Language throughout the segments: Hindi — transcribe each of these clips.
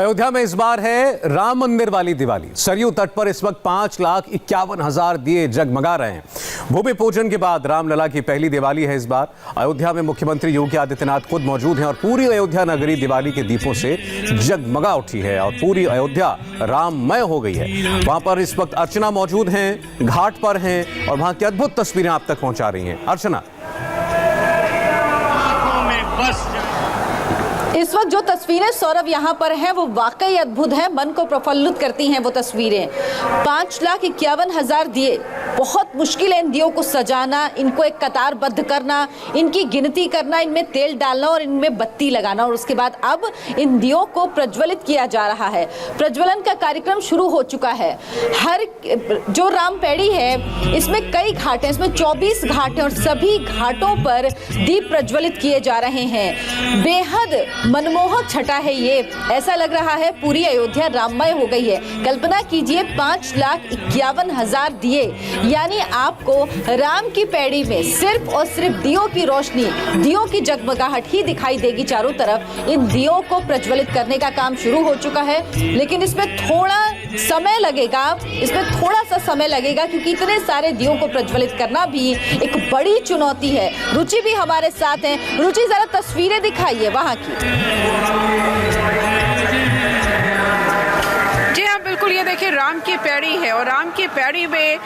अयोध्या में इस बार है राम मंदिर वाली दिवाली। सरयू तट पर इस वक्त 5,51,000 दिए जगमगा रहे हैं। भूमि पूजन के बाद रामलला की पहली दिवाली है इस बार। अयोध्या में मुख्यमंत्री योगी आदित्यनाथ खुद मौजूद हैं और पूरी अयोध्या नगरी दिवाली के दीपों से जगमगा उठी है और पूरी अयोध्या राममय हो गई है। वहां पर इस वक्त अर्चना मौजूद हैं, घाट पर हैं और वहां की अद्भुत तस्वीरें आप तक पहुंचा रही हैं। अर्चना, इस वक्त जो तस्वीरें सौरभ यहाँ पर हैं वो वाकई अद्भुत है, मन को प्रफुल्लित करती हैं वो तस्वीरें। 5,51,000 दिए, बहुत मुश्किल है इन दियों को सजाना, इनको एक कतारबद्ध करना, इनकी गिनती करना, इनमें तेल डालना और इनमें बत्ती लगाना और उसके बाद अब इन दियों को प्रज्वलित किया जा रहा है। प्रज्वलन का कार्यक्रम शुरू हो चुका है। हर जो राम पैड़ी है इसमें कई घाट हैं, इसमें 24 घाट हैं और सभी घाटों पर दीप प्रज्वलित किए जा रहे हैं। बेहद मनमोहक छटा है ये, ऐसा लग रहा है पूरी अयोध्या राममय हो गई है। कल्पना कीजिए 5,51,000 दिए, यानी आपको राम की पैड़ी में सिर्फ और सिर्फ दियों की रोशनी, दियों की जगमगाहट ही दिखाई देगी चारों तरफ। इन दियों को प्रज्वलित करने का काम शुरू हो चुका है, लेकिन इसमें थोड़ा समय लगेगा, क्योंकि इतने सारे दियों को प्रज्वलित करना भी एक बड़ी चुनौती है। रुचि भी हमारे साथ है। रुचि, जरा तस्वीरें दिखाइए वहां की। जी हाँ, बिल्कुल, ये देखिए राम की पैड़ी है और राम की पैड़ी में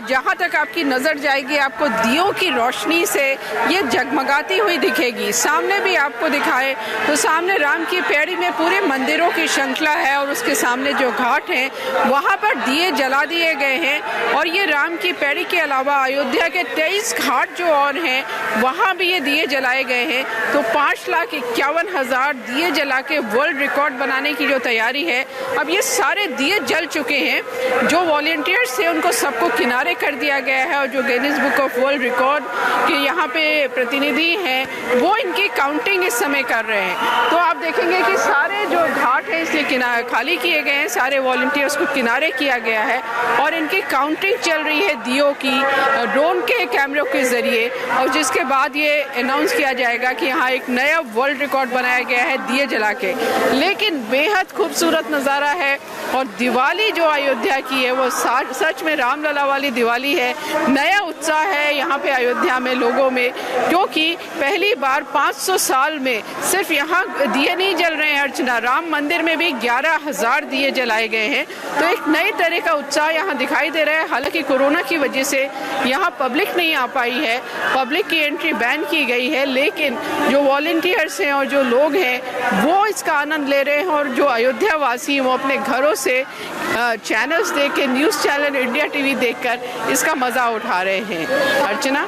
जहाँ तक आपकी नज़र जाएगी आपको दियों की रोशनी से ये जगमगाती हुई दिखेगी। सामने भी आपको दिखाए तो सामने राम की पैड़ी में पूरे मंदिरों की श्रृंखला है और उसके सामने जो घाट हैं वहाँ पर दिए जला दिए गए हैं। और ये राम की पैड़ी के अलावा अयोध्या के 23 घाट जो और हैं वहाँ भी ये दिए जलाए गए हैं। तो 5,51,000 दिए जला के वर्ल्ड रिकॉर्ड बनाने की जो तैयारी है, अब ये सारे दिए जल चुके हैं। जो वॉलंटियर्स थे उनको सबको किनारे कर दिया गया है और जो Guinness book of world record के यहाँ पे प्रतिनिधि हैं वो इनकी काउंटिंग इस समय कर रहे हैं। तो आप देखेंगे कि सारे जो घाट हैं इसलिए खाली किए गए हैं, सारे वॉलंटियर्स को किनारे किया गया है और इनकी काउंटिंग चल रही है दियों की ड्रोन के कैमरों के जरिए। और जिसके बाद ये अनाउंस किया जाएगा कि यहाँ एक नया वर्ल्ड रिकॉर्ड बनाया गया है दिए जला के। लेकिन बेहद खूबसूरत नज़ारा है और दिवाली जो अयोध्या की है वो सच में रामलला वाली दिवाली है। नया उत्साह है यहाँ पे अयोध्या में लोगों में, क्योंकि पहली बार 500 साल में सिर्फ यहाँ दिए नहीं जल रहे हैं अर्चना, राम मंदिर में भी 11,000 दिए जलाए गए हैं। तो एक नई तरह का उत्साह यहाँ दिखाई दे रहा है। हालांकि कोरोना की वजह से यहाँ पब्लिक नहीं आ पाई है, पब्लिक की एंट्री बैन की गई है, लेकिन जो वॉलंटियर्स हैं और जो लोग हैं वो इसका आनंद ले रहे हैं और जो अयोध्या वासी वो अपने घरों से चैनल्स देख के, न्यूज़ चैनल इंडिया टीवी देखकर इसका मज़ा उठा रहे हैं। अर्चना,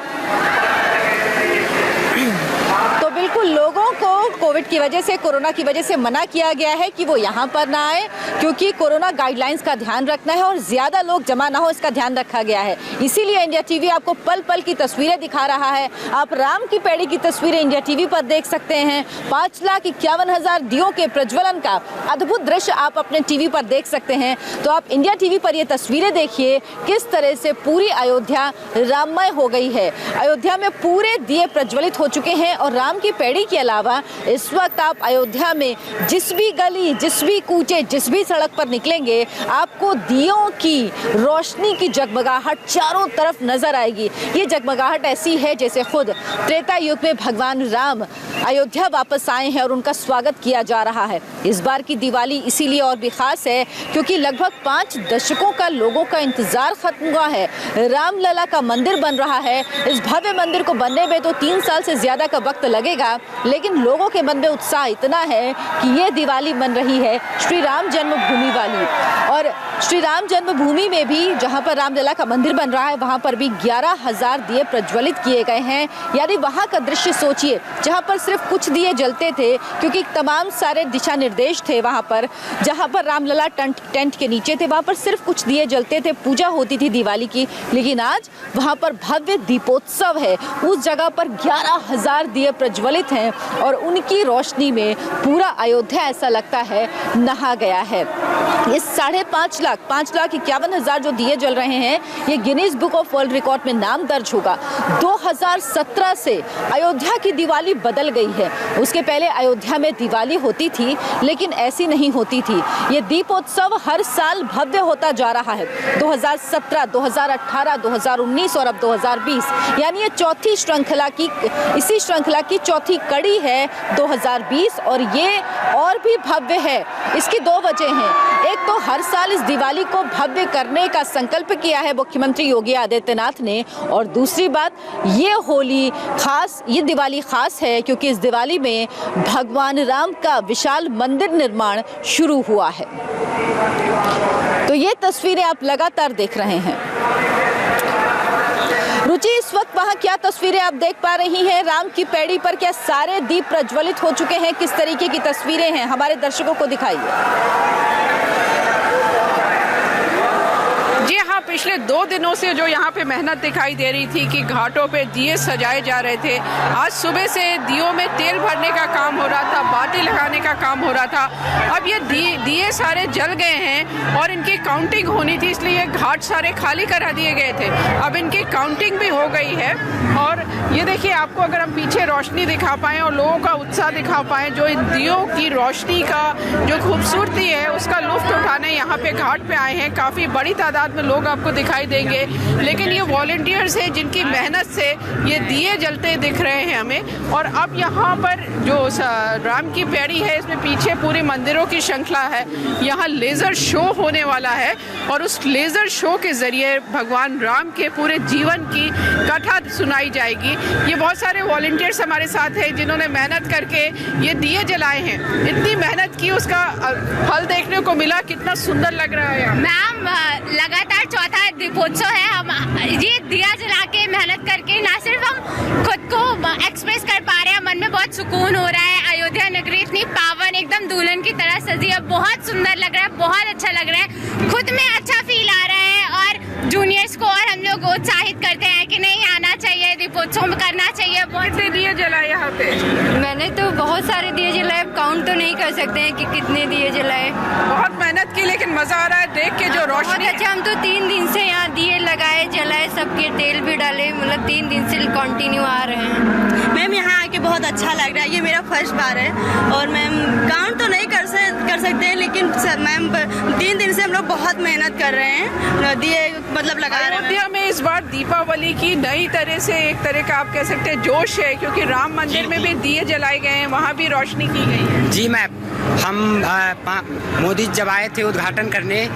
तो बिल्कुल लोगों को कोविड की वजह से, कोरोना की वजह से मना किया गया है कि वो यहाँ पर ना आए, क्योंकि कोरोना गाइडलाइंस का ध्यान रखना है और ज़्यादा लोग जमा ना हो इसका ध्यान रखा गया है। इसीलिए इंडिया टीवी आपको पल पल की तस्वीरें दिखा रहा है। आप राम की पैड़ी की तस्वीरें इंडिया टीवी पर देख सकते हैं। 5,51,000 दियों के प्रज्वलन का अद्भुत दृश्य आप अपने टीवी पर देख सकते हैं। तो आप इंडिया टीवी पर ये तस्वीरें देखिए किस तरह से पूरी अयोध्या राममय हो गई है। अयोध्या में पूरे दिए प्रज्वलित हो चुके हैं और राम की पैड़ी के अलावा इस वक्त आप अयोध्या में जिस भी गली, जिस भी कूचे, जिस भी सड़क पर निकलेंगे आपको दियों की रोशनी की जगमगाहट चारों तरफ नजर आएगी। ये जगमगाहट ऐसी है जैसे खुद त्रेता युग में भगवान राम अयोध्या वापस आए हैं और उनका स्वागत किया जा रहा है। इस बार की दिवाली इसीलिए और भी खास है क्योंकि लगभग 5 दशकों का लोगों का इंतजार खत्म हुआ है। रामलला का मंदिर बन रहा है। इस भव्य मंदिर को बनने में तो 3 साल से ज्यादा का वक्त लगेगा, लेकिन लोगों के मन में उत्साह इतना है कि ये दिवाली बन रही है श्री राम जन्मभूमि वाली। और श्री राम जन्मभूमि में भी जहां पर रामलला का मंदिर बन रहा है वहां पर भी 11,000 दिए प्रज्वलित किए गए हैं। यानी वहां का दृश्य सोचिए, जहां पर सिर्फ कुछ दिए जलते थे क्योंकि तमाम सारे दिशा निर्देश थे वहां पर, जहां पर रामलला टेंट के नीचे थे वहां पर सिर्फ कुछ दिए जलते थे, पूजा होती थी दिवाली की। लेकिन आज वहां पर भव्य दीपोत्सव है, उस जगह पर 11,000 दिए प्रज्वलित हैं और उन उनकी रोशनी में पूरा अयोध्या ऐसा लगता है नहा गया है। ये 5,51,51 जो दिए जल रहे हैं, ये Guinness book of world record में नाम दर्ज होगा। 2017 से अयोध्या की दिवाली बदल गई है। उसके पहले अयोध्या में दिवाली होती थी, लेकिन ऐसी नहीं होती थी। ये दीपोत्सव हर साल भव्य होता जा रहा है। 2017, 2018, 2019 और अब 2020, यानी ये इसी श्रृंखला की चौथी कड़ी है 2020, और ये और भी भव्य है। इसकी दो वजह हैं। एक तो हर साल इस दिवाली को भव्य करने का संकल्प किया है मुख्यमंत्री योगी आदित्यनाथ ने, और दूसरी बात, ये दिवाली खास है क्योंकि इस दिवाली में भगवान राम का विशाल मंदिर निर्माण शुरू हुआ है। तो ये तस्वीरें आप लगातार देख रहे हैं। रुचि, इस वक्त वहाँ क्या तस्वीरें आप देख पा रही हैं? राम की पैड़ी पर क्या सारे दीप प्रज्वलित हो चुके हैं? किस तरीके की तस्वीरें हैं, हमारे दर्शकों को दिखाइए। जी हाँ, पिछले 2 दिनों से जो यहाँ पे मेहनत दिखाई दे रही थी कि घाटों पे दिए सजाए जा रहे थे। आज सुबह से दियों में तेल भरने का काम हो रहा था, बाती लगाने का काम हो रहा था। अब ये दिए सारे जल गए हैं और इनकी काउंटिंग होनी थी, इसलिए ये घाट सारे खाली करा दिए गए थे। अब इनकी काउंटिंग भी हो गई है। और ये देखिए, आपको अगर हम पीछे रोशनी दिखा पाएँ और लोगों का उत्साह दिखा पाएँ, जो इन दियों की रोशनी का जो खूबसूरती है उसका लुत्फ उठाने यहाँ पे घाट पे आए हैं। काफ़ी बड़ी तादाद में लोग आपको दिखाई देंगे, लेकिन ये वॉलंटियर्स हैं जिनकी मेहनत से ये दिए जलते दिख रहे हैं हमें। और अब यहाँ पर जो राम की पैड़ी है, इसमें पीछे पूरी मंदिरों की श्रृंखला है। यहाँ लेज़र शो होने वाला है और उस लेज़र शो के ज़रिए भगवान राम के पूरे जीवन की कथा सुनाई जाएगी। ये बहुत सारे वॉलंटियर्स हमारे साथ हैं जिन्होंने मेहनत करके ये दिए जलाए हैं। इतनी मेहनत की, उसका फल देखने को मिला। कितना सुंदर लग रहा है। मैम, लगातार चौथा दीपोत्सव है। हम ये दिया जला के मेहनत करके ना सिर्फ हम खुद को एक्सप्रेस कर पा रहे हैं, मन में बहुत सुकून हो रहा है। अयोध्या नगरी इतनी पावन, एकदम दुल्हन की तरह सजी है। बहुत सुंदर लग रहा है, बहुत अच्छा लग रहा है। खुद में अच्छा फील आ रहा है और जूनियर्स को और हम लोग उत्साहित करते हैं कि नहीं, आना चाहिए, दीपोत्सव करना चाहिए। बहुत से दिए जलाए यहाँ पे। मैंने तो बहुत सारे दिए जलाए, काउंट तो नहीं कर सकते हैं कि कितने दिए जलाए। बहुत मेहनत की, लेकिन मजा आ रहा है देख के जो रोशनी। अच्छा, हम तो 3 दिन से यहाँ दिए लगाए, जलाए, सबके तेल भी डाले, मतलब 3 दिन से कंटिन्यू आ रहे हैं। मैम, यहाँ आके बहुत अच्छा लग रहा है। ये मेरा फर्स्ट बार है और मैम काउंट तो नहीं कर सकते हैं, लेकिन मैम 3 दिन से हम लोग बहुत मेहनत कर रहे हैं, दिए मतलब लगा रहे हैं। अयोध्या में इस बार दीपावली की नई तरह से, एक तरह का आप कह सकते हैं जोश है, क्योंकि राम मंदिर में भी दिए जलाए गए हैं, वहाँ भी रोशनी की गई है। जी मैम, हम मोदी जब आए थे उद्घाटन करने,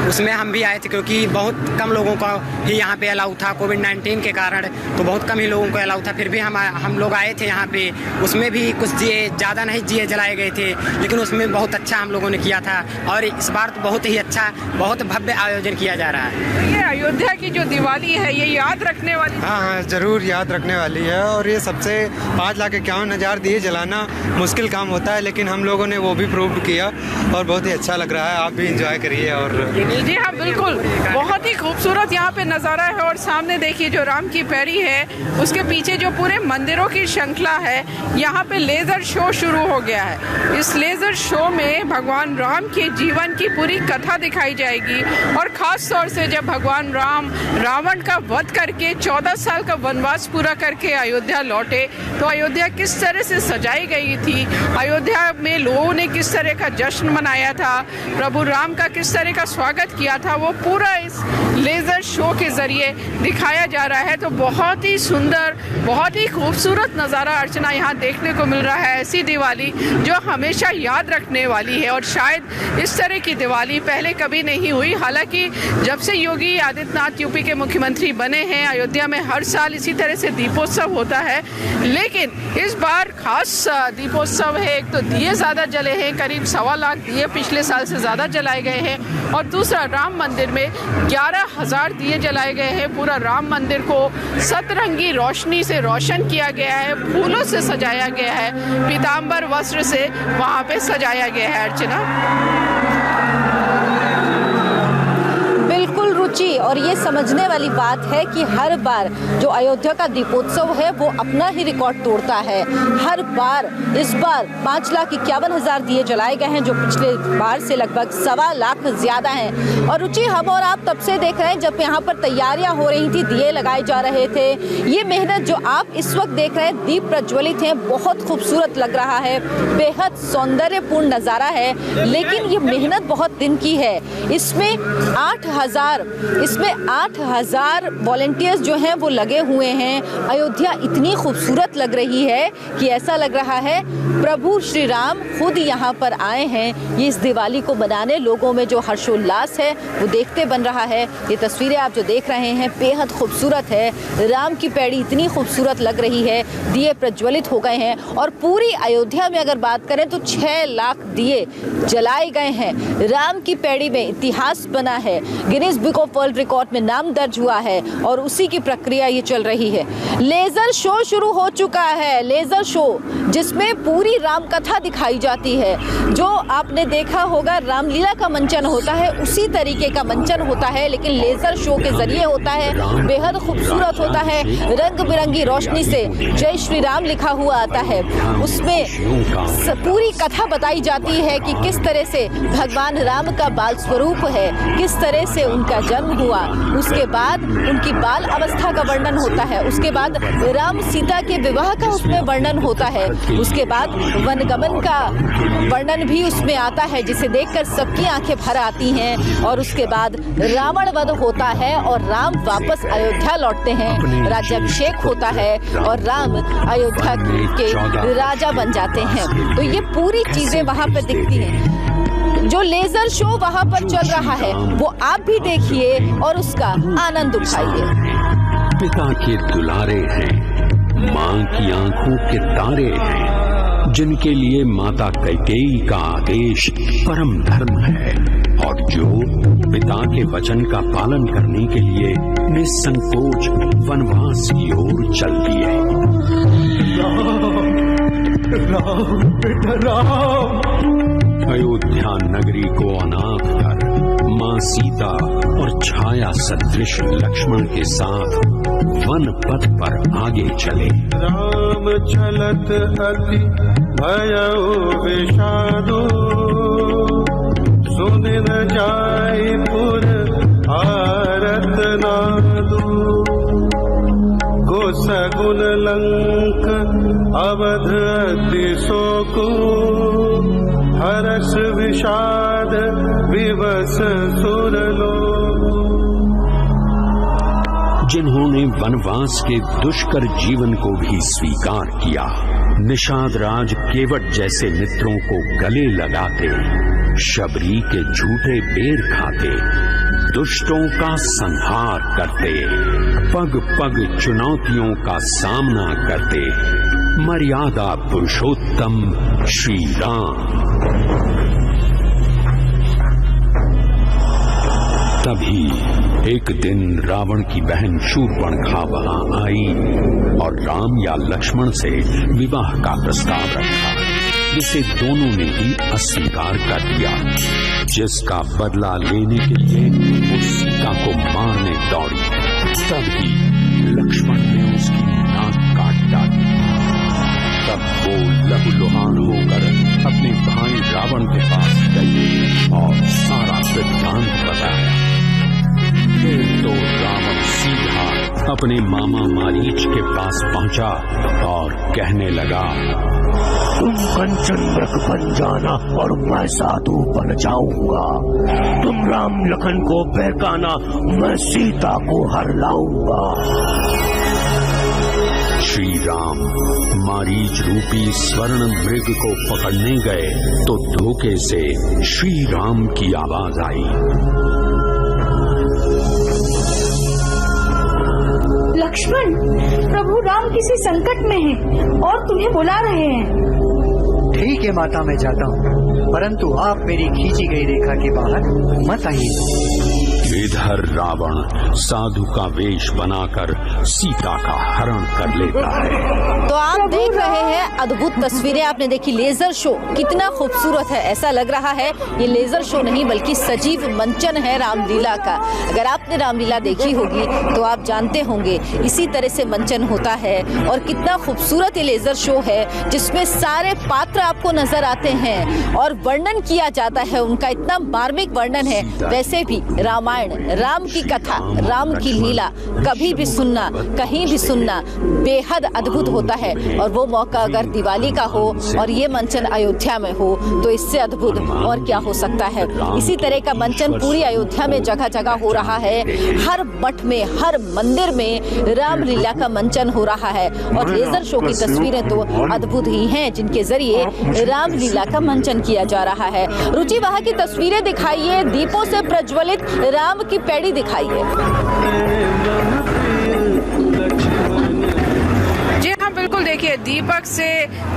उसमें हम भी आए थे, क्योंकि बहुत कम लोगों का ही यहाँ पे अलाउ था कोविड-19 के कारण, तो बहुत कम ही लोगों को अलाउ था। फिर भी हम लोग आए थे यहाँ पे, उसमें भी कुछ दिए, ज़्यादा नहीं दिए जलाए गए थे, लेकिन उसमें बहुत अच्छा हम लोगों ने किया था। और इस बार तो बहुत ही अच्छा, बहुत भव्य आयोजन किया जा रहा है। ये अयोध्या की जो दिवाली है, ये याद रखने वाली। हाँ, ज़रूर याद रखने वाली है। और ये सबसे 5,51,000 दिए जलाना मुश्किल काम होता है, लेकिन हम लोगों ने वो भी प्रूव किया और बहुत ही अच्छा लग रहा है। आप भी इंजॉय करिए। और जी हाँ, बिल्कुल, बहुत ही खूबसूरत यहाँ पे नज़ारा है। और सामने देखिए जो राम की पैड़ी है, उसके पीछे जो पूरे मंदिरों की श्रृंखला है, यहाँ पे लेज़र शो शुरू हो गया है। इस लेज़र शो में भगवान राम के जीवन की पूरी कथा दिखाई जाएगी। और ख़ास तौर से जब भगवान राम रावण का वध करके 14 साल का वनवास पूरा करके अयोध्या लौटे, तो अयोध्या किस तरह से सजाई गई थी, अयोध्या में लोगों ने किस तरह का जश्न मनाया था, प्रभु राम का किस तरह का स्वागत किया था, वो पूरा इस लेज़र शो के ज़रिए दिखाया जा रहा है। तो बहुत ही सुंदर, बहुत ही खूबसूरत नज़ारा अर्चना यहाँ देखने को मिल रहा है। ऐसी दिवाली जो हमेशा याद रखने वाली है, और शायद इस तरह की दिवाली पहले कभी नहीं हुई। हालांकि जब से योगी आदित्यनाथ यूपी के मुख्यमंत्री बने हैं, अयोध्या में हर साल इसी तरह से दीपोत्सव होता है, लेकिन इस बार खास दीपोत्सव है। एक तो दिए ज़्यादा जले हैं, करीब 1.25 लाख दिए पिछले साल से ज़्यादा जलाए गए हैं, और दूसरा राम मंदिर में 11,000 दिए जलाए गए हैं। पूरा राम मंदिर को सतरंगी रोशनी से रोशन किया गया है, फूलों से सजाया गया है, पीताम्बर वस्त्र से वहाँ पे सजाया गया है। अर्चना, बिल्कुल रुचि, भी, और ये समझने वाली बात है कि हर बार जो अयोध्या का दीपोत्सव है वो अपना ही रिकॉर्ड तोड़ता है। हर बार इस बार 5,51,000 दिए जलाए गए हैं, जो पिछले बार से लगभग 1.25 लाख ज्यादा हैं। और रुचि, हम और आप तब से देख रहे हैं जब यहाँ पर तैयारियां हो रही थी, दिए लगाए जा रहे थे। ये मेहनत जो आप इस वक्त देख रहे हैं, दीप प्रज्वलित हैं, बहुत खूबसूरत लग रहा है, बेहद सौंदर्यपूर्ण नज़ारा है। लेकिन ये मेहनत बहुत दिन की है। इसमें 8,000 वॉलंटियर्स जो हैं वो लगे हुए हैं। अयोध्या इतनी खूबसूरत लग रही है कि ऐसा लग रहा है प्रभु श्री राम खुद यहाँ पर आए हैं। ये इस दिवाली को मनाने लोगों में जो हर्षोल्लास है वो देखते बन रहा है। ये तस्वीरें आप जो देख रहे हैं बेहद खूबसूरत है। राम की पैड़ी इतनी खूबसूरत लग रही है, दिए प्रज्वलित हो गए हैं। और पूरी अयोध्या में अगर बात करें तो 6 लाख दिए जलाए गए हैं। राम की पैड़ी में इतिहास बना है, Guinness book of world record में नाम दर्ज हुआ है और उसी की प्रक्रिया ये चल रही है। लेजर शो शुरू हो चुका है, लेजर शो जिसमें पूरी राम कथा दिखाई जाती है। जो आपने देखा होगा रामलीला का मंचन होता है, उसी तरीके का मंचन होता है, लेकिन लेजर शो के जरिए होता है। बेहद खूबसूरत होता है, रंग बिरंगी रोशनी से जय श्री राम लिखा हुआ आता है। उसमें पूरी कथा बताई जाती है कि किस तरह से भगवान राम का बाल स्वरूप है, किस तरह से उनका जन्म हुआ, उसके बाद उनकी बाल अवस्था का वर्णन होता है, उसके बाद राम सीता के विवाह का उसमें वर्णन होता है, उसके बाद वनगमन का वर्णन भी उसमें आता है, जिसे देखकर सबकी आंखें भर आती हैं। और उसके बाद रावण वध होता है और राम वापस अयोध्या लौटते हैं, राज्याभिषेक होता है और राम अयोध्या के राजा बन जाते हैं। तो ये पूरी चीजें वहां पर दिखती हैं। जो लेजर शो वहां पर चल रहा है वो आप भी देखिए और उसका आनंद उठाइए। पिता के दुलारे हैं, माँ की आंखों के तारे हैं, जिनके लिए माता कैकेयी का आदेश परम धर्म है और जो पिता के वचन का पालन करने के लिए निसंकोच वनवास की ओर चल दिए। राम, बेटा राम। अयोध्या नगरी को अनाथ कर मां सीता और छाया सदृश लक्ष्मण के साथ वन पथ पर आगे चले। राम चलत अति भयो विषादो, सुदिन जाय पुर आरत नादो। गोसगुन लंक अवध अति शोको, हर्ष विषाद विवश सुरलोक। जिन्होंने वनवास के दुष्कर जीवन को भी स्वीकार किया, निषाद राज केवट जैसे मित्रों को गले लगाते, शबरी के झूठे बेर खाते, दुष्टों का संहार करते, पग पग चुनौतियों का सामना करते, मर्यादा पुरुषोत्तम श्री राम। तभी एक दिन रावण की बहन शूर्पणखा वहां आई और राम या लक्ष्मण से विवाह का प्रस्ताव रखा, जिसे दोनों ने ही अस्वीकार कर दिया, जिसका बदला लेने के लिए वो सीता को मारने दौड़ी। तभी लक्ष्मण ने उसकी नाक काट डाली। तब वो लहूलुहान होकर अपने भाई रावण के पास गई और सारा वृत्तांत बताया। फिर तो रावण सीधा अपने मामा मारीच के पास पहुंचा और कहने लगा, तुम कंचन मृग बन जाना और मैं साधु बन जाऊंगा। तुम राम लखन को बहकाना, मैं सीता को हर लाऊंगा। श्री राम मारीच रूपी स्वर्ण मृग को पकड़ने गए तो धोखे से श्री राम की आवाज आई, लक्ष्मण, प्रभु राम किसी संकट में हैं और तुम्हें बुला रहे हैं। ठीक है माता, मैं जाता हूँ, परंतु आप मेरी खींची गई रेखा के बाहर मत आइए। इधर रावण साधु का वेश बनाकर सीता का हरण कर लेता है। तो आप देख रहे हैं अद्भुत तस्वीरें, आपने देखी लेजर शो कितना खूबसूरत है। ऐसा लग रहा है ये लेजर शो नहीं बल्कि सजीव मंचन है रामलीला का। अगर आपने रामलीला देखी होगी तो आप जानते होंगे इसी तरह से मंचन होता है और कितना खूबसूरत ये लेजर शो है जिसमें सारे पात्र आपको नजर आते हैं और वर्णन किया जाता है, उनका इतना मार्मिक वर्णन है। वैसे भी रामायण, राम की कथा, राम की लीला कभी भी सुनना, कहीं भी सुनना बेहद अद्भुत होता है। और वो मौका अगर दिवाली का हो और ये मंचन अयोध्या में हो तो इससे अद्भुत और क्या हो सकता है। इसी तरह का मंचन पूरी अयोध्या में जगह जगह हो रहा है। हर मठ में, हर मंदिर में रामलीला का मंचन हो रहा है और लेजर शो की तस्वीरें तो अद्भुत ही हैं जिनके जरिए रामलीला का मंचन किया जा रहा है। रुचि, वहां की तस्वीरें दिखाइए, दीपों से प्रज्वलित राम की पैड़ी दिखाइए। जी हाँ, बिल्कुल देखिए, दीपक से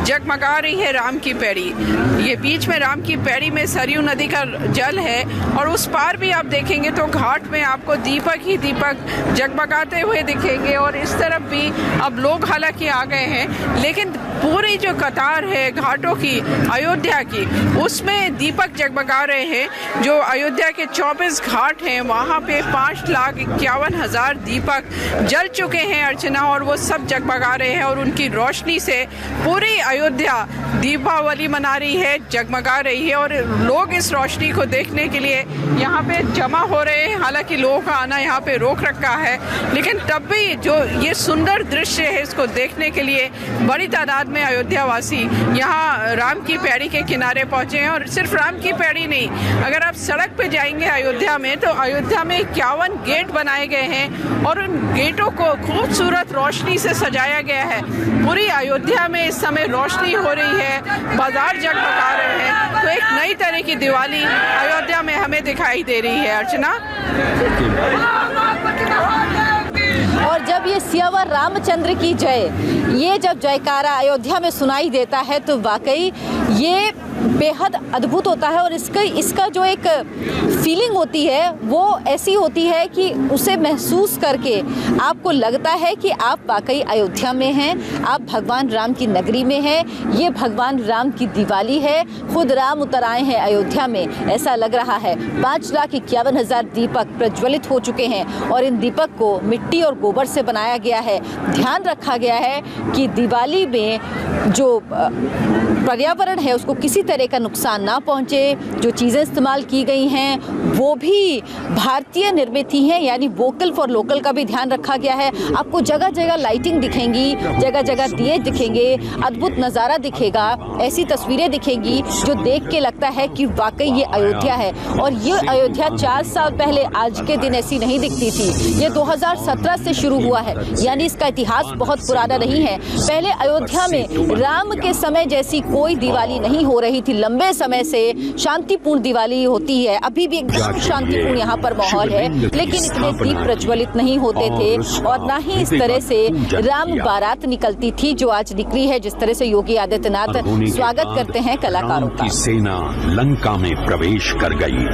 जगमगा रही है राम की पैड़ी। ये बीच में राम की पैड़ी में सरयू नदी का जल है और उस पार भी आप देखेंगे तो घाट में आपको दीपक ही दीपक जगमगाते हुए दिखेंगे और इस तरफ भी अब लोग हालांकि आ गए हैं, लेकिन पूरी जो कतार है घाटों की अयोध्या की उसमें दीपक जगमगा रहे हैं। जो अयोध्या के 24 घाट हैं वहाँ पे 5,51,000 दीपक जल चुके हैं अर्चना, और वो सब जगमगा रहे हैं और उनकी रोशनी से पूरी अयोध्या दीपावली मना रही है, जगमगा रही है और लोग इस रोशनी को देखने के लिए यहाँ पे जमा हो रहे हैं। हालांकि लोगों का आना यहाँ पे रोक रखा है, लेकिन तब भी जो ये सुंदर दृश्य है इसको देखने के लिए बड़ी तादाद में अयोध्या वासी यहाँ राम की पैड़ी के किनारे पहुंचे हैं। और सिर्फ राम की पैड़ी नहीं, अगर आप सड़क पे जाएंगे अयोध्या में तो अयोध्या में 51 गेट बनाए गए हैं और उन गेटों को खूबसूरत रोशनी से सजाया गया है। पूरी अयोध्या में इस समय रोशनी हो रही है, बाजार जगमगा रहे हैं। तो एक नई तरह की दिवाली अयोध्या में हमें दिखाई दे रही है अर्चना। और जब ये सियावर रामचंद्र की जय, ये जब जयकारा अयोध्या में सुनाई देता है तो वाकई ये बेहद अद्भुत होता है और इसका जो एक फीलिंग होती है वो ऐसी होती है कि उसे महसूस करके आपको लगता है कि आप वाकई अयोध्या में हैं, आप भगवान राम की नगरी में हैं। ये भगवान राम की दिवाली है, खुद राम उतर आए हैं अयोध्या में, ऐसा लग रहा है। 5,51,000 दीपक प्रज्वलित हो चुके हैं और इन दीपक को मिट्टी और गोबर से बनाया गया है। ध्यान रखा गया है कि दिवाली में जो पर्यावरण है उसको किसी तरह का नुकसान ना पहुंचे। जो चीज़ें इस्तेमाल की गई हैं वो भी भारतीय निर्मित ही हैं, यानी वोकल फॉर लोकल का भी ध्यान रखा गया है। आपको जगह जगह लाइटिंग दिखेंगी, जगह जगह दिए दिखेंगे, अद्भुत नज़ारा दिखेगा, ऐसी तस्वीरें दिखेंगी जो देख के लगता है कि वाकई ये अयोध्या है। और ये अयोध्या 4 साल पहले आज के दिन ऐसी नहीं दिखती थी। ये 2017 से शुरू हुआ है, यानी इसका इतिहास बहुत पुराना नहीं है। पहले अयोध्या में राम के समय जैसी कोई दिवाली नहीं हो रही थी। लंबे समय से शांतिपूर्ण दिवाली होती है, अभी भी एकदम शांतिपूर्ण यहाँ पर माहौल है, लेकिन इतने दीप प्रज्वलित नहीं होते थे और ना ही इस तरह से राम बारात निकलती थी जो आज निकली है। जिस तरह से योगी आदित्यनाथ स्वागत करते हैं कलाकारों का। सेना लंका में प्रवेश कर गई।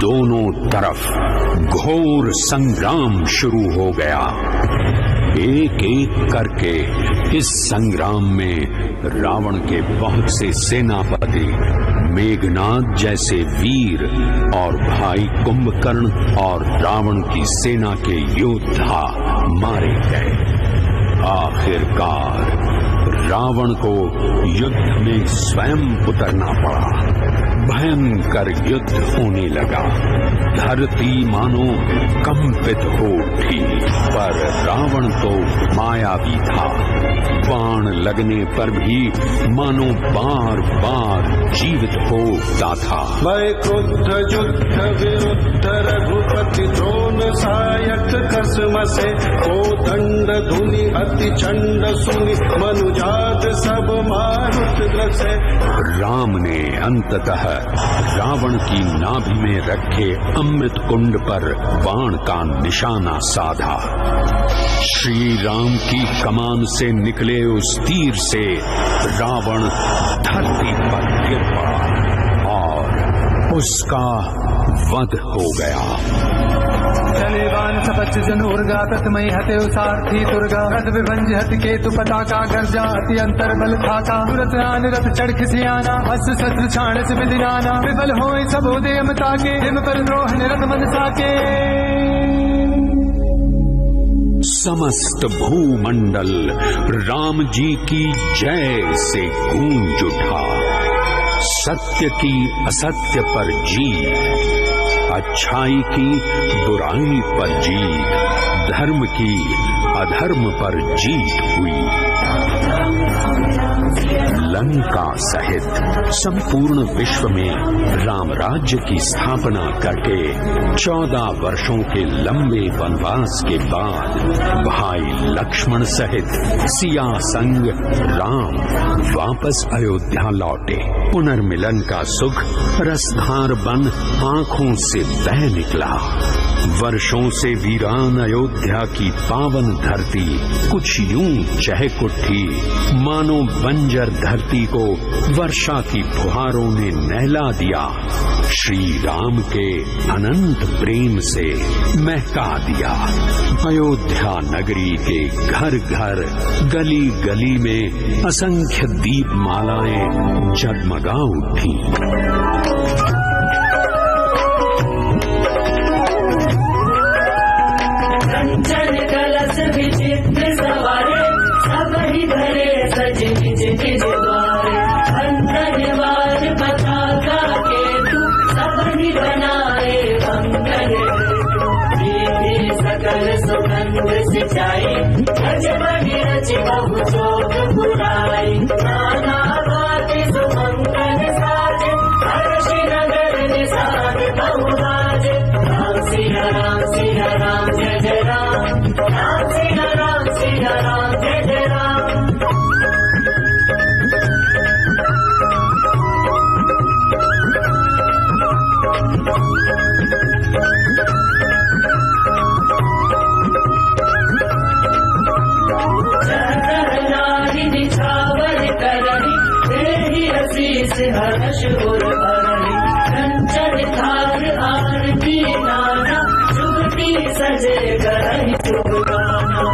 दोनों तरफ घोर संग्राम शुरू हो गया। एक एक करके इस संग्राम में रावण के बहुत से सेनापति, मेघनाद जैसे वीर और भाई कुंभकर्ण और रावण की सेना के योद्धा मारे गए। आखिरकार रावण को युद्ध में स्वयं उतरना पड़ा। भयंकर युद्ध होने लगा। धरती मानो कंपित हो उठी, पर रावण तो मायावी था। बाण लगने पर भी मानो बार बार जीवित हो उठता था। वै क्रुद्ध युद्ध विरुद्ध रघुपति द्रोण सायक कसमसे, को दंड धुनि अति चंड सुनि मनुजात सब मारुत ग्रसे। राम ने अंततः रावण की नाभि में रखे अमृत कुंड पर बाण का निशाना साधा। श्री राम की कमान से निकले उस तीर से रावण धरती पर गिर पड़ा और उसका वध हो गया। चलेवान सपच जनूर्गा तस्मय हते सारथी दुर्गा रथ विभंज हत केतु पताका गर्जा अति अंतर बल थाका तुरत आन रथ चढ़ खिसियाना अस शस्त्र छाण से विदिनाना विफल होए सब उदय मता के हिम पर द्रोह निरत मन साके। समस्त भूमंडल राम जी की जय से गूंज उठा। सत्य की असत्य पर जीत, अच्छाई की बुराई पर जीत, धर्म की अधर्म पर जीत हुई। लंका सहित संपूर्ण विश्व में राम राज्य की स्थापना करके 14 वर्षों के लंबे वनवास के बाद भाई लक्ष्मण सहित सिया संग राम वापस अयोध्या लौटे। पुनर्मिलन का सुख रसधार बन आंखों से बह निकला। वर्षों से वीरान अयोध्या की पावन धरती कुछ यूं चहक उठी मानो बंजर धरती को वर्षा की फुहारों ने नहला दिया, श्री राम के अनंत प्रेम से महका दिया। अयोध्या नगरी के घर घर गली गली में असंख्य दीप मालाएं जगमगा उठी। कंचन कलश विचित्र सवारे सब ही धरे सज निज निज द्वारे। अंतर्वार पताका केतु सब ही बनाए मंगल हेतु। सकल सुगंध सिंचाई गजबनि रच बहु शोक पुराई। नाना भांति सुमंगल साजे हर्षि नगर निषाद बहु बाजे। राम सिया राम सिया राम जय जय राम, राम सिया राम जय जय राम। नारी निछावर करही तेरी असीस हर्ष उर भरही। कंचन थार आरती नाना जुगती सजे करही शुभ गाना।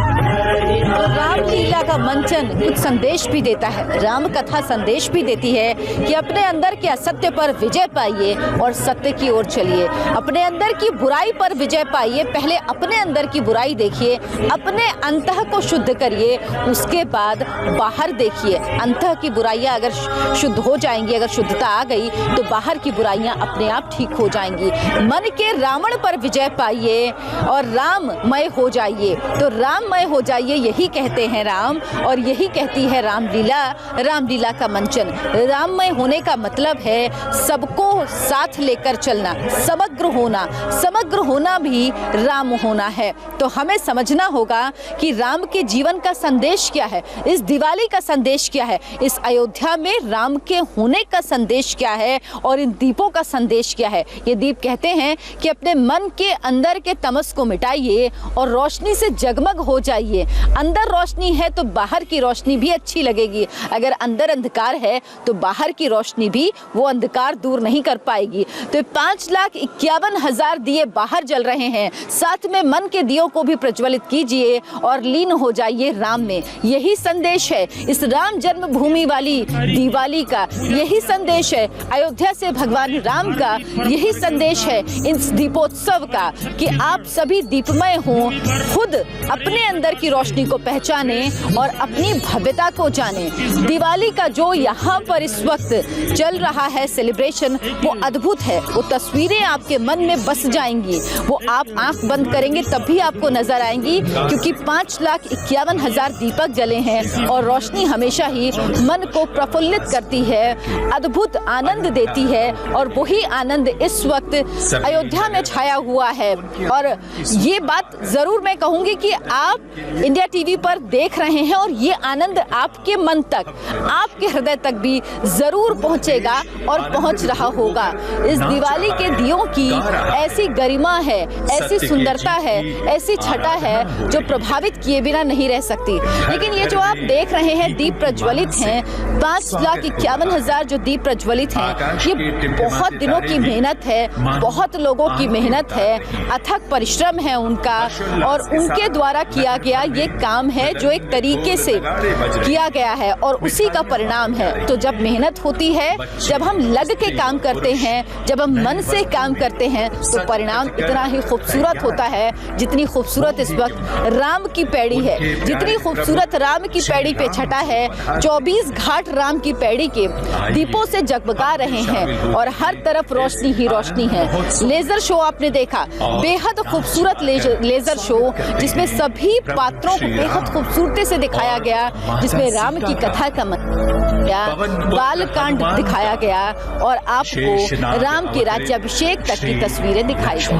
रामलीला का मंचन कुछ संदेश भी देता है। राम कथा संदेश भी देती है कि अपने अंदर के असत्य पर विजय पाइए और सत्य की ओर चलिए। अपने अंदर की बुराई पर विजय पाइए, पहले अपने अंदर की बुराई देखिए, अपने अंतः को शुद्ध करिए, उसके बाद बाहर देखिए। अंतः की बुराइयां अगर शुद्ध हो जाएंगी, अगर शुद्धता आ गई तो बाहर की बुराइयां अपने आप ठीक हो जाएंगी। मन के रावण पर विजय पाइए और राममय हो जाइए। तो राममय हो जाइए यही कहते हैं राम, और यही कहती है रामलीला। रामलीला का मंचन राममय होने का मतलब है सबको साथ लेकर चलना, समग्र होना। समग्र होना भी राम होना है। तो हमें समझना होगा कि राम के जीवन का संदेश क्या है, इस दिवाली का संदेश क्या है, इस अयोध्या में राम के होने का संदेश क्या है और इन दीपों का संदेश क्या है। ये दीप कहते हैं कि अपने मन के अंदर के तमस को मिटाइए और रोशनी से जगमग हो जाइए। अंदर रोशनी है तो बाहर की रोशनी भी अच्छी लगेगी। अगर अंदर अंधकार है तो बाहर की रोशनी भी वो अंधकार दूर नहीं कर पाएगी। तो 5,51,000 दिए बाहर जल रहे हैं, साथ में मन के दियों को भी प्रज्वलित कीजिए और लीन हो जाइए राम में। यही संदेश है इस राम जन्मभूमि वाली दिवाली का, यही संदेश है अयोध्या से भगवान राम का, यही संदेश है इस दीपोत्सव का कि आप सभी दीपमय हों, खुद अपने अंदर की रोशनी को पहचाने और अपनी भव्यता को जाने। दिवाली का जो यहाँ पर इस वक्त चल रहा है सेलिब्रेशन, वो अद्भुत है। वो तस्वीरें आपके मन में बस जाएंगी, वो आप आंख बंद करेंगे तब भी आपको नजर आएंगी, क्योंकि 5,51,000 दीपक जले हैं और रोशनी हमेशा ही मन को प्रफुल्लित करती है, अद्भुत आनंद देती है। और वही आनंद इस वक्त अयोध्या में छाया हुआ है। और ये बात जरूर मैं कहूंगी कि आप इंडिया टीवी पर देख रहे हैं हैं और ये आनंद आपके मन तक, आपके हृदय तक भी जरूर पहुंचेगा और पहुंच रहा होगा। इस दिवाली के दियों की ऐसी गरिमा है, ऐसी सुंदरता है, ऐसी छटा है जो प्रभावित किए बिना नहीं रह सकती। लेकिन ये जो आप देख रहे हैं दीप प्रज्वलित हैं, 5,51,000 जो दीप प्रज्वलित हैं, ये बहुत दिनों की मेहनत है, बहुत लोगों की मेहनत है, अथक परिश्रम है उनका और उनके द्वारा किया गया ये काम है जो एक तरीके से किया गया है और उसी का परिणाम है। तो जब मेहनत होती है, जब हम लग के काम करते हैं, जब हम मन से काम करते हैं तो परिणाम इतना ही खूबसूरत होता है जितनी खूबसूरत इस वक्त राम की पैड़ी है, जितनी खूबसूरत राम की पैड़ी पे छटा है। 24 घाट राम की पैड़ी के दीपों से जगमगा रहे हैं और हर तरफ रोशनी ही रोशनी है। लेजर शो आपने देखा, बेहद खूबसूरत लेजर शो जिसमें सभी पात्रों को बेहद खूबसूरती से दिखाया गया, जिसमें राम की कथा का बालकांड दिखाया गया और आपको राम के राज्याभिषेक तक की तस्वीरें दिखाई गई।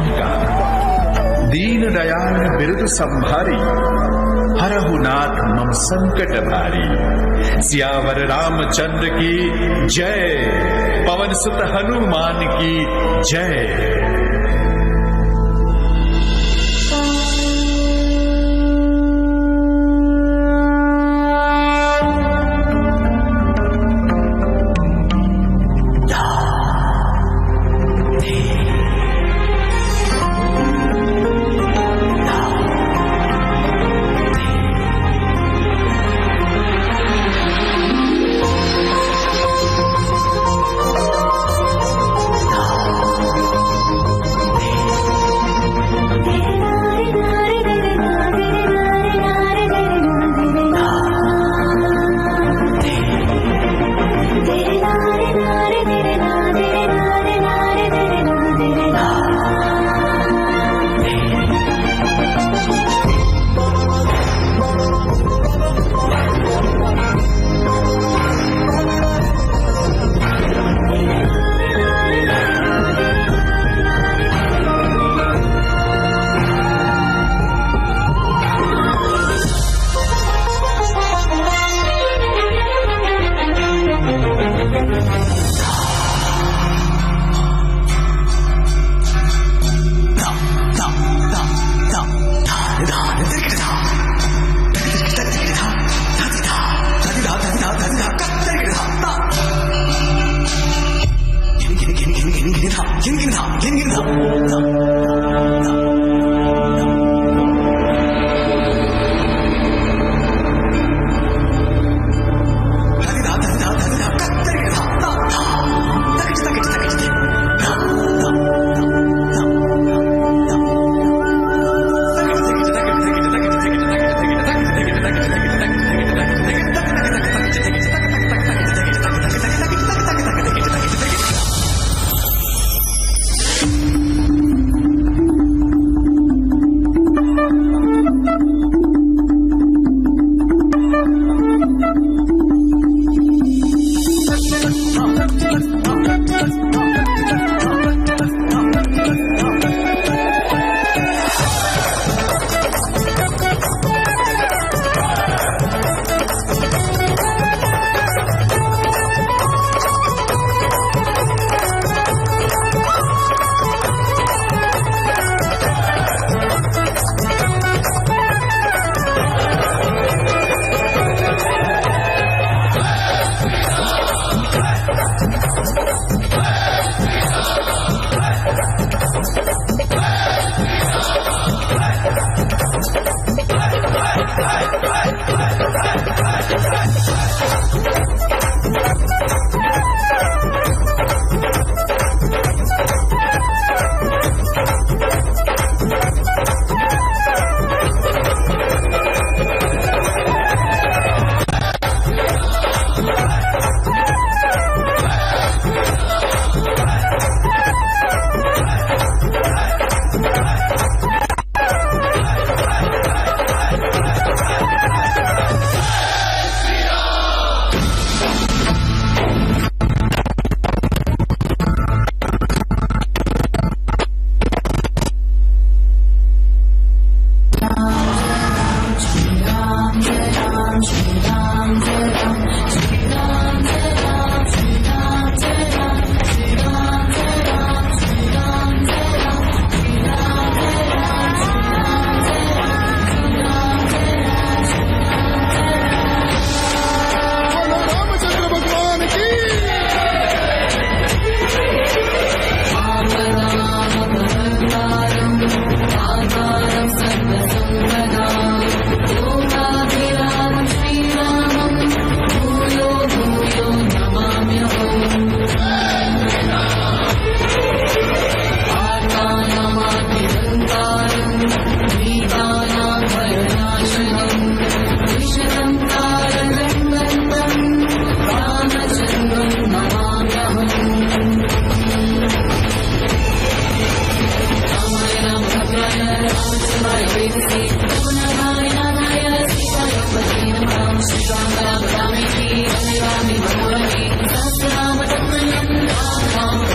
दीन दयाल बिरुद संभारी, हरहु नाथ मम संकट भारी। सियावर रामचंद्र की जय, पवन सुत हनुमान की जय। King